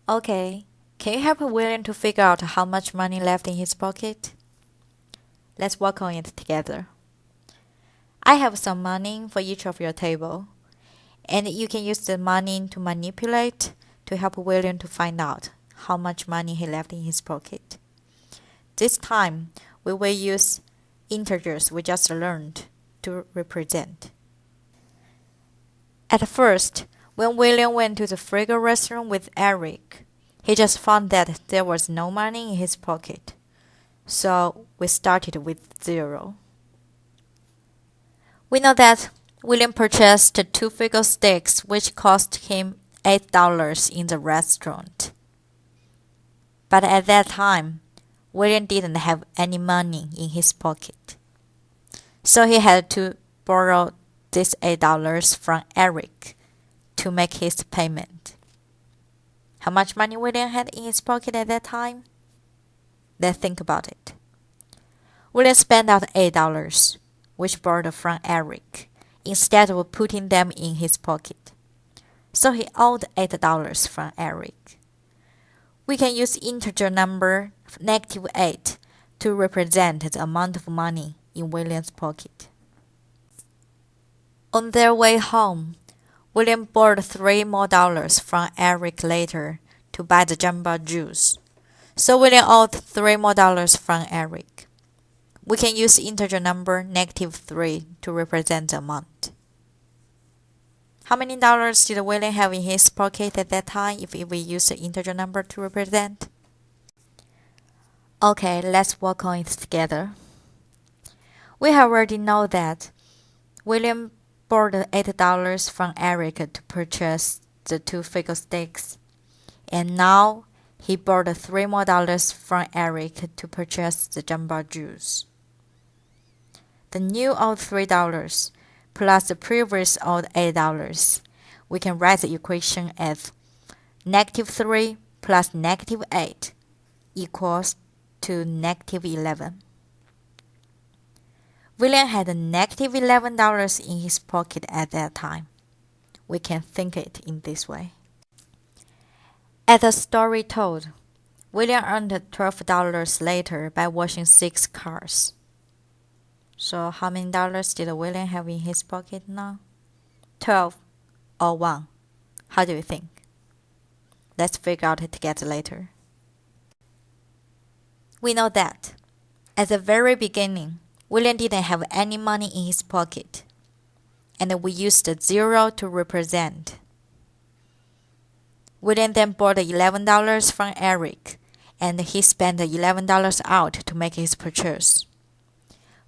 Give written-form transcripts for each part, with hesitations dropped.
Okay, can you help William to figure out how much money left in his pocket? Let's work on it together. I have some money for each of your table, and you can use the money to manipulate to help William to find out how much money he left in his pocket. This time, we will use integers we just learned to represent. At first, when William went to the Frigga restaurant with Eric, he just found that there was no money in his pocket. So we started with 0. We know that William purchased 2 finger sticks which cost him $8 in the restaurant. But at that time, William didn't have any money in his pocket. So he had to borrow this $8 from Eric to make his payment. How much money William had in his pocket at that time? Let's think about it. William spent out $8, which borrowed from Eric, instead of putting them in his pocket. So he owed $8 from Eric. We can use integer number -8 to represent the amount of money in William's pocket. On their way home, William borrowed $3 more from Eric later to buy the Jamba Juice. So William owed $3 more from Eric. We can use integer number -3 to represent the amount. How many dollars did William have in his pocket at that time if we use the integer number to represent? Okay, let's work on it together. We already know that William borrowed $8 from Eric to purchase the 2 finger sticks, and now he borrowed $3 more from Eric to purchase the Jamba Juice. The new owed $3 plus the previous owed $8. We can write the equation as -3 plus -8 equals to -11. William had -$11 in his pocket at that time. We can think it in this way. As the story told, William earned $12 later by washing 6 cars. So how many dollars did William have in his pocket now? 12 or 1? How do you think? Let's figure out it together later. We know that at the very beginning, William didn't have any money in his pocket, and we used the 0 to represent. William then borrowed $11 from Eric, and he spent the $11 out to make his purchase.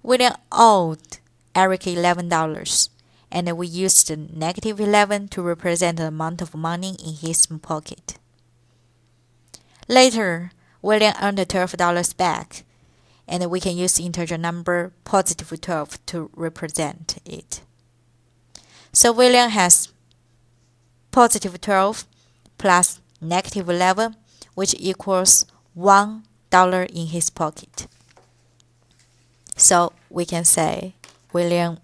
William owed Eric $11, and we used the -11 to represent the amount of money in his pocket. Later, William earned $12 back, and we can use the integer number +12 to represent it. So William has +12 plus -11, which equals $1 in his pocket. So we can say William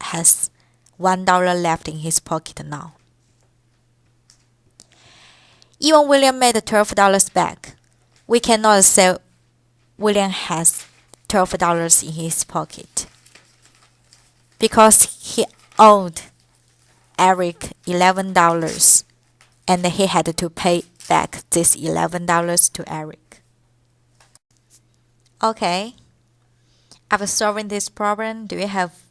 has $1 left in his pocket now. Even William made $12 back, we cannot say William has $12 in his pocket because he owed Eric $11 and he had to pay back this $11 to Eric. Okay, after solving this problem, do you have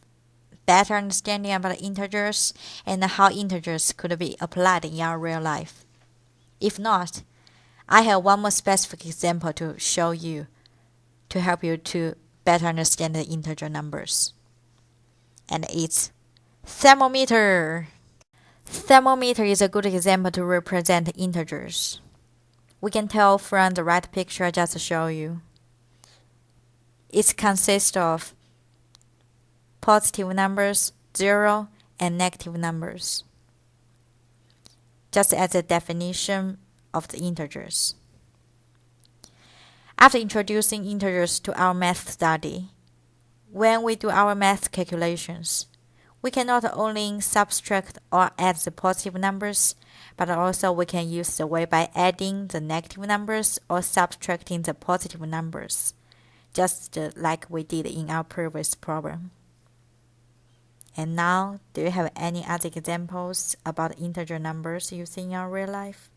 better understanding about integers and how integers could be applied in your real life? If not, I have one more specific example to show you to help you to better understand the integer numbers. And it's thermometer. Thermometer is a good example to represent integers. We can tell from the right picture I just showed you. It consists of positive numbers, 0, and negative numbers, just as a definition of the integers. After introducing integers to our math study, when we do our math calculations, We can not only subtract or add the positive numbers, but also we can use the way by adding the negative numbers or subtracting the positive numbers, just like we did in our previous problem. And now, do you have any other examples about integer numbers using in your real life?